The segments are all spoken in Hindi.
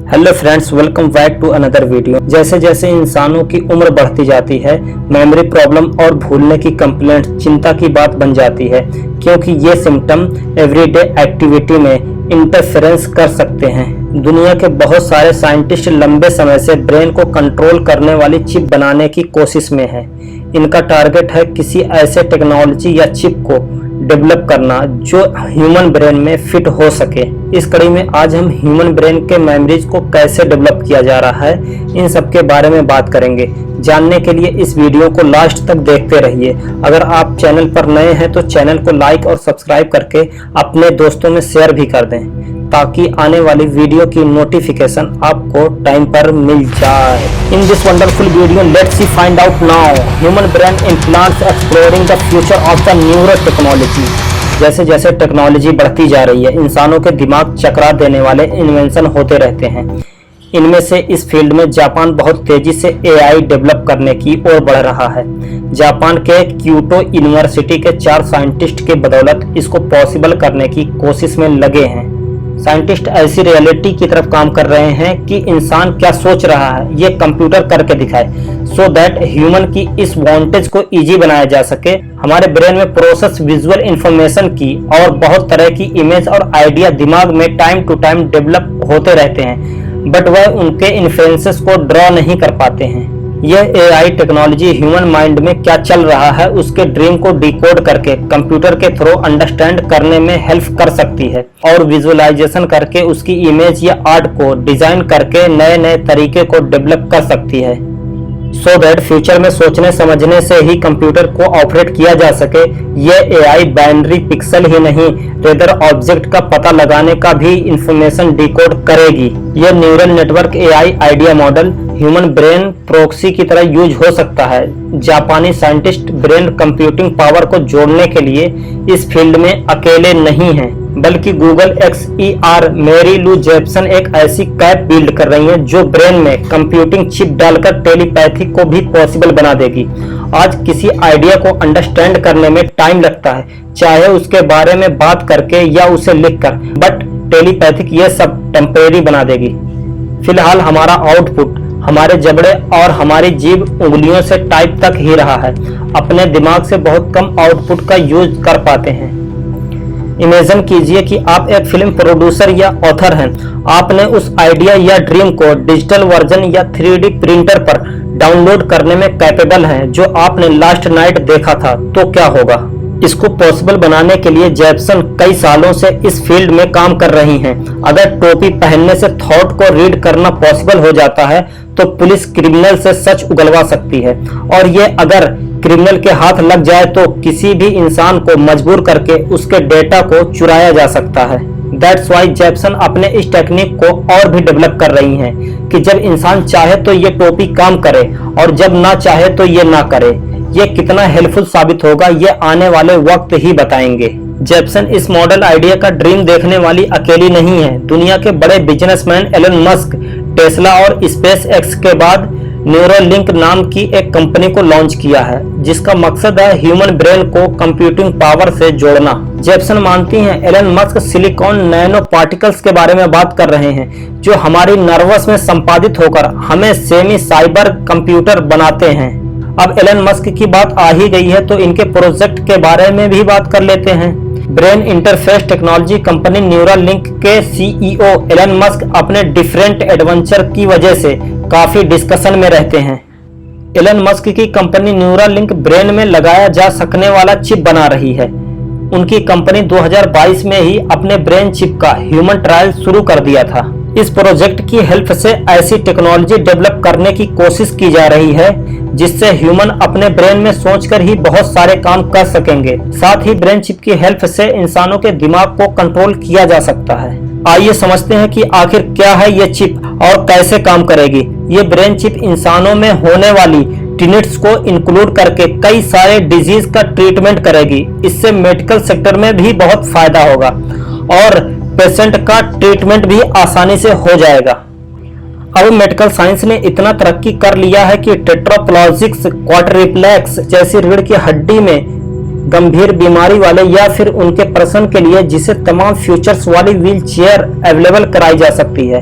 Hello friends, welcome back to another video. जैसे जैसे इंसानों की उम्र बढ़ती जाती है, मेमोरी प्रॉब्लम और भूलने की कंप्लेंट चिंता की बात बन जाती है, क्योंकि ये सिम्टम एवरीडे एक्टिविटी में इंटरफेरेंस कर सकते हैं। दुनिया के बहुत सारे साइंटिस्ट लंबे समय से ब्रेन को कंट्रोल करने वाली चिप बनाने की कोशिश में हैं। इनका टारगेट है किसी ऐसे टेक्नोलॉजी या चिप को डेवलप करना जो ह्यूमन ब्रेन में फिट हो सके। इस कड़ी में आज हम ह्यूमन ब्रेन के मेमोरीज को कैसे डेवलप किया जा रहा है, इन सब के बारे में बात करेंगे। जानने के लिए इस वीडियो को लास्ट तक देखते रहिए। अगर आप चैनल पर नए हैं तो चैनल को लाइक और सब्सक्राइब करके अपने दोस्तों में शेयर भी कर दें, ताकि आने वाली वीडियो की नोटिफिकेशन आपको टाइम पर मिल जाए। In this wonderful video let's see find out now human brain implants exploring the future of the neuro technology. जैसे जैसे टेक्नोलॉजी बढ़ती जा रही है, इंसानों के दिमाग चकरा देने वाले इन्वेंशन होते रहते हैं। इनमें से इस फील्ड में जापान बहुत तेजी से एआई डेवलप करने की ओर बढ़ रहा है। जापान के क्योटो यूनिवर्सिटी के 4 साइंटिस्ट के बदौलत इसको पॉसिबल करने की कोशिश में लगे हैं। साइंटिस्ट ऐसी रियलिटी की तरफ काम कर रहे हैं कि इंसान क्या सोच रहा है ये कंप्यूटर करके दिखाए, सो दैट ह्यूमन की इस वांटेज को इजी बनाया जा सके। हमारे ब्रेन में प्रोसेस विजुअल इंफॉर्मेशन की और बहुत तरह की इमेज और आइडिया दिमाग में टाइम टू टाइम डेवलप होते रहते हैं, बट वह उनके इन्फ्लुएंसेस को ड्रॉ नहीं कर पाते हैं। यह एआई टेक्नोलॉजी ह्यूमन माइंड में क्या चल रहा है उसके ड्रीम को डिकोड करके कंप्यूटर के थ्रू अंडरस्टैंड करने में हेल्प कर सकती है, और विजुअलाइजेशन करके उसकी इमेज या आर्ट को डिजाइन करके नए नए तरीके को डेवलप कर सकती है, सो दैट फ्यूचर में सोचने समझने से ही कंप्यूटर को ऑपरेट किया जा सके। यह एआई बाइनरी पिक्सल ही नहीं, रेदर ऑब्जेक्ट का पता लगाने का भी इंफॉर्मेशन डिकोड करेगी। यह neural network AI idea model human brain proxy की तरह यूज हो सकता है। जापानी साइंटिस्ट ब्रेन कंप्यूटिंग पावर को जोड़ने के लिए इस फील्ड में अकेले नहीं हैं, बल्कि गूगल XER मेरी लू जेप्सन एक ऐसी कैप बिल्ड कर रही है जो ब्रेन में कंप्यूटिंग चिप डालकर टेलीपैथी को भी पॉसिबल बना देगी। आज किसी आइडिया को अंडरस्टैंड करने में टाइम लगता है, चाहे उसके बारे में बात करके या उसे लिखकर, बट टेलीपैथिक ये सब टेम्परेरी बना देगी। फिलहाल हमारा आउटपुट हमारे जबड़े और हमारी जीभ उंगलियों से टाइप तक ही रहा है। अपने दिमाग से बहुत कम आउटपुट का यूज कर पाते हैं। इमेजिन कीजिए कि आप एक फिल्म प्रोड्यूसर या ऑथर हैं। आपने उस आइडिया या ड्रीम को डिजिटल वर्जन या 3D प्रिंटर पर डाउनलोड करने में कैपेबल हैं जो आपने लास्ट नाइट देखा था, तो क्या होगा? इसको पॉसिबल बनाने के लिए जेप्सन कई सालों से इस फील्ड में काम कर रही हैं। अगर टोपी पहनने से थॉट को रीड करना पॉसिबल हो जाता है तो पुलिस क्रिमिनल से सच उगलवा सकती है, और ये अगर क्रिमिनल के हाथ लग जाए तो किसी भी इंसान को मजबूर करके उसके डेटा को चुराया जा सकता है। दैट्स वाई जेप्सन अपने इस टेक्निक को और भी डेवलप कर रही हैं कि जब इंसान चाहे तो ये टोपी काम करे और जब ना चाहे तो ये ना करे। ये कितना हेल्पफुल साबित होगा ये आने वाले वक्त ही बताएंगे। जेप्सन इस मॉडल आइडिया का ड्रीम देखने वाली अकेली नहीं है। दुनिया के बड़े बिजनेसमैन एलन मस्क, टेस्ला और स्पेस एक्स के बाद न्यूरोलिंक नाम की एक कंपनी को लॉन्च किया है, जिसका मकसद है ह्यूमन ब्रेन को कंप्यूटिंग पावर से जोड़ना। जेप्सन मानती हैं Elon Musk silicon nano particles के बारे में बात कर रहे हैं, जो हमारी नर्वस में संपादित होकर हमें सेमी साइबर कंप्यूटर बनाते हैं। अब एलन मस्क की बात आ ही गई है तो इनके प्रोजेक्ट के बारे में भी बात कर लेते हैं। Brain interface technology company Neuralink के CEO एलन मस्क अपने डिफरेंट एडवेंचर की वजह से काफी डिस्कशन में रहते हैं। एलन मस्क की कंपनी न्यूरालिंक ब्रेन में लगाया जा सकने वाला चिप बना रही है। उनकी कंपनी 2022 में ही अपने ब्रेन चिप का ह्यूमन ट्रायल शुरू कर दिया था। इस प्रोजेक्ट की हेल्प से ऐसी टेक्नोलॉजी डेवलप करने की कोशिश की जा रही है जिससे ह्यूमन अपने ब्रेन में सोचकर ही बहुत सारे काम कर सकेंगे। साथ ही ब्रेन चिप की हेल्प से इंसानों के दिमाग को कंट्रोल किया जा सकता है। आइए समझते हैं कि आखिर क्या है ये चिप और कैसे काम करेगी। ये ब्रेन चिप इंसानों में होने वाली टिनिट्स को इंक्लूड करके कई सारे डिजीज का ट्रीटमेंट करेगी। इससे मेडिकल सेक्टर में भी बहुत फायदा होगा और पेशेंट का ट्रीटमेंट भी आसानी से हो जाएगा। अब मेडिकल साइंस ने इतना तरक्की कर लिया है कि टेट्राप्लेजिक्स, क्वाड्रिप्लेक्स जैसी रीढ़ की हड्डी में गंभीर बीमारी वाले या फिर उनके पर्सन के लिए जिसे तमाम फीचर्स वाली व्हील चेयर अवेलेबल कराई जा सकती है।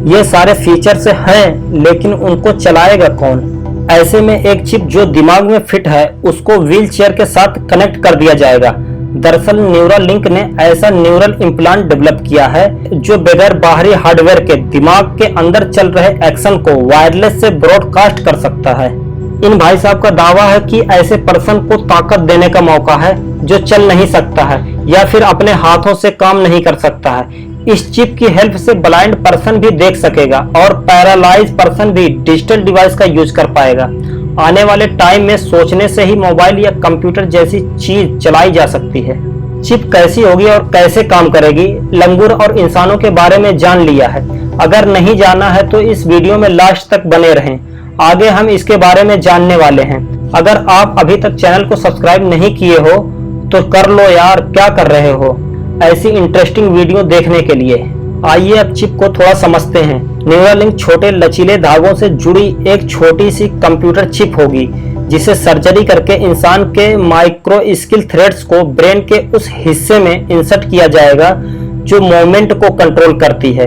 ये सारे फीचर्स हैं, लेकिन उनको चलाएगा कौन? ऐसे में एक चिप जो दिमाग में फिट है उसको व्हील चेयर के साथ कनेक्ट कर दिया जाएगा। दरअसल न्यूरालिंक ने ऐसा न्यूरल इम्प्लांट डेवलप किया है जो बगैर बाहरी हार्डवेयर के दिमाग के अंदर चल रहे एक्शन को वायरलेस से ब्रॉडकास्ट कर सकता है। इन भाई साहब का दावा है कि ऐसे पर्सन को ताकत देने का मौका है जो चल नहीं सकता है या फिर अपने हाथों से काम नहीं कर सकता है। इस चिप की हेल्प से ब्लाइंड पर्सन भी देख सकेगा और पैरालाइज पर्सन भी डिजिटल डिवाइस का यूज कर पाएगा। आने वाले टाइम में सोचने से ही मोबाइल या कंप्यूटर जैसी चीज चलाई जा सकती है। चिप कैसी होगी और कैसे काम करेगी, लंगूर और इंसानों के बारे में जान लिया है। अगर नहीं जाना है तो इस वीडियो में लास्ट तक बने रहें, आगे हम इसके बारे में जानने वाले हैं। अगर आप अभी तक चैनल को सब्सक्राइब नहीं किए हो तो कर लो यार, क्या कर रहे हो? ऐसी इंटरेस्टिंग वीडियो देखने के लिए आइए अब चिप को थोड़ा समझते हैं। न्यूरालिंक छोटे लचीले धागों से जुड़ी एक छोटी सी कंप्यूटर चिप होगी जिसे सर्जरी करके इंसान के माइक्रो स्किल थ्रेड्स को ब्रेन के उस हिस्से में इंसर्ट किया जाएगा जो मूवमेंट को कंट्रोल करती है।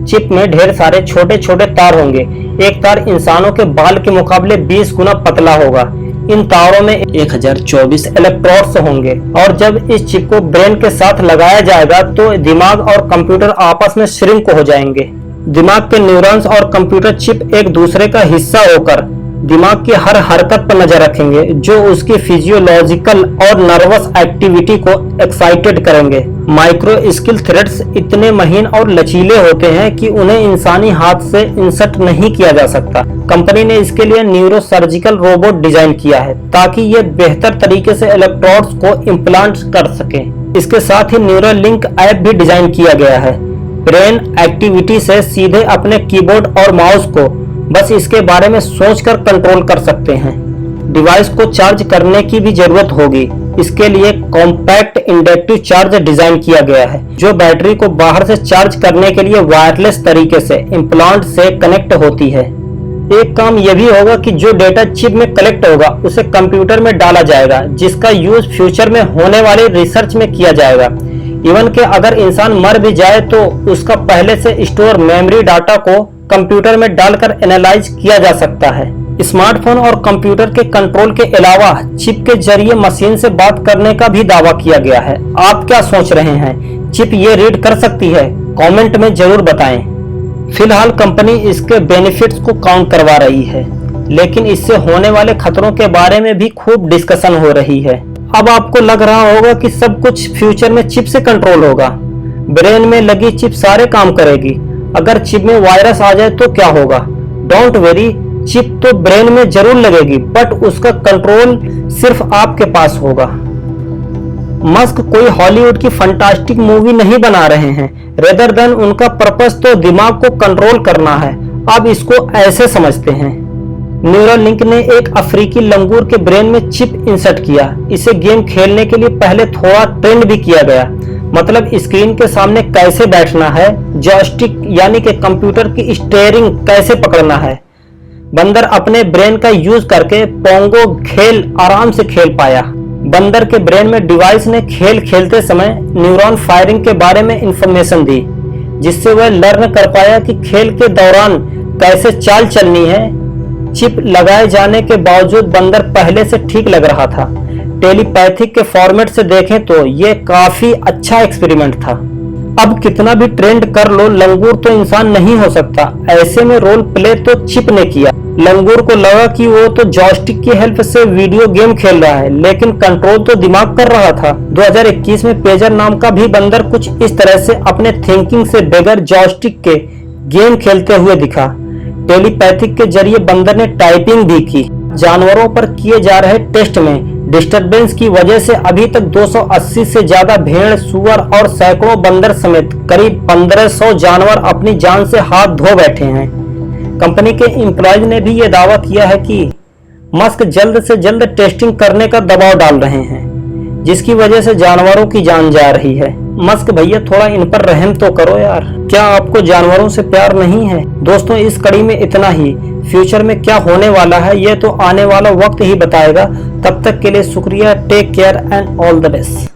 चिप में ढेर सारे छोटे छोटे तार होंगे। एक तार इंसानों के बाल के मुकाबले 20 गुना पतला होगा। इन तारों में 1024 इलेक्ट्रोड्स होंगे और जब इस चिप को ब्रेन के साथ लगाया जाएगा तो दिमाग और कंप्यूटर आपस में श्रिंक हो जाएंगे। दिमाग के न्यूरॉन्स और कंप्यूटर चिप एक दूसरे का हिस्सा होकर दिमाग की हर हरकत पर नजर रखेंगे जो उसकी फिजियोलॉजिकल और नर्वस एक्टिविटी को एक्साइटेड करेंगे। माइक्रो स्किल थ्रेड्स इतने महीन और लचीले होते हैं कि उन्हें इंसानी हाथ से इंसर्ट नहीं किया जा सकता। कंपनी ने इसके लिए न्यूरो सर्जिकल रोबोट डिजाइन किया है ताकि ये बेहतर तरीके से इलेक्ट्रोड्स को इम्प्लांट कर सके। इसके साथ ही न्यूरालिंक ऐप भी डिजाइन किया गया है। ब्रेन एक्टिविटी से सीधे अपने कीबोर्ड और माउस को बस इसके बारे में सोचकर कंट्रोल कर सकते हैं। डिवाइस को चार्ज करने की भी जरूरत होगी। इसके लिए कॉम्पैक्ट इंडक्टिव चार्ज डिजाइन किया गया है जो बैटरी को बाहर से चार्ज करने के लिए वायरलेस तरीके से इम्प्लांट से कनेक्ट होती है। एक काम यह भी होगा कि जो डेटा चिप में कलेक्ट होगा उसे कंप्यूटर में डाला जाएगा जिसका यूज फ्यूचर में होने वाले रिसर्च में किया जाएगा। इवन के अगर इंसान मर भी जाए तो उसका पहले से स्टोर मेमोरी डाटा को कंप्यूटर में डालकर एनालाइज किया जा सकता है। स्मार्टफोन और कंप्यूटर के कंट्रोल के अलावा चिप के जरिए मशीन से बात करने का भी दावा किया गया है। आप क्या सोच रहे हैं? चिप ये रीड कर सकती है? कमेंट में जरूर बताएं। फिलहाल कंपनी इसके बेनिफिट्स को काउंट करवा रही है, लेकिन इससे होने वाले खतरों के बारे में भी खूब डिस्कशन हो रही है। अब आपको लग रहा होगा कि सब कुछ फ्यूचर में चिप से कंट्रोल होगा। ब्रेन में लगी चिप सारे काम करेगी। अगर चिप में वायरस आ जाए तो क्या होगा? डोंट वेरी, चिप तो ब्रेन में जरूर लगेगी बट उसका कंट्रोल सिर्फ आपके पास होगा। मस्क कोई हॉलीवुड की फंटास्टिक मूवी नहीं बना रहे हैं, रेदर देन उनका पर्पस तो दिमाग को कंट्रोल करना है। अब इसको ऐसे समझते हैं। न्यूरालिंक ने एक अफ्रीकी लंगूर के ब्रेन में चिप इंसर्ट किया। इसे गेम खेलने के लिए पहले थोड़ा ट्रेंड भी किया गया, मतलब स्क्रीन के सामने कैसे बैठना है, जॉयस्टिक यानी कि कंप्यूटर की स्टीयरिंग कैसे पकड़ना है। बंदर अपने ब्रेन का यूज करके पोंगो खेल आराम से खेल पाया। बंदर के ब्रेन में डिवाइस ने खेल खेलते समय न्यूरॉन फायरिंग के बारे में इंफॉर्मेशन दी जिससे वह लर्न कर पाया कि खेल के दौरान कैसे चाल चलनी है। चिप लगाए जाने के बावजूद बंदर पहले से ठीक लग रहा था। टेलीपैथिक के फॉर्मेट से देखें तो ये काफी अच्छा एक्सपेरिमेंट था। अब कितना भी ट्रेंड कर लो, लंगूर तो इंसान नहीं हो सकता। ऐसे में रोल प्ले तो चिप ने किया। लंगूर को लगा कि वो तो जॉयस्टिक की हेल्प से वीडियो गेम खेल रहा है, लेकिन कंट्रोल तो दिमाग कर रहा था। 2021 में पेजर नाम का भी बंदर कुछ इस तरह से अपने थिंकिंग से बगैर जॉयस्टिक के गेम खेलते हुए दिखा। टेलीपैथिक के जरिए बंदर ने टाइपिंग भी की। जानवरों पर किए जा रहे टेस्ट में डिस्टरबेंस की वजह से अभी तक 280 से ज्यादा भेड़, सुअर और सैकड़ों बंदर समेत करीब 1500 जानवर अपनी जान से हाथ धो बैठे हैं। कंपनी के एम्प्लॉयज ने भी ये दावा किया है कि मस्क जल्द से जल्द टेस्टिंग करने का दबाव डाल रहे हैं, जिसकी वजह से जानवरों की जान जा रही है। मस्क भैया थोड़ा इन पर रहम तो करो यार। क्या आपको जानवरों से प्यार नहीं है? दोस्तों इस कड़ी में इतना ही। फ्यूचर में क्या होने वाला है ये तो आने वाला वक्त ही बताएगा। तब तक के लिए शुक्रिया। Take care and all the best.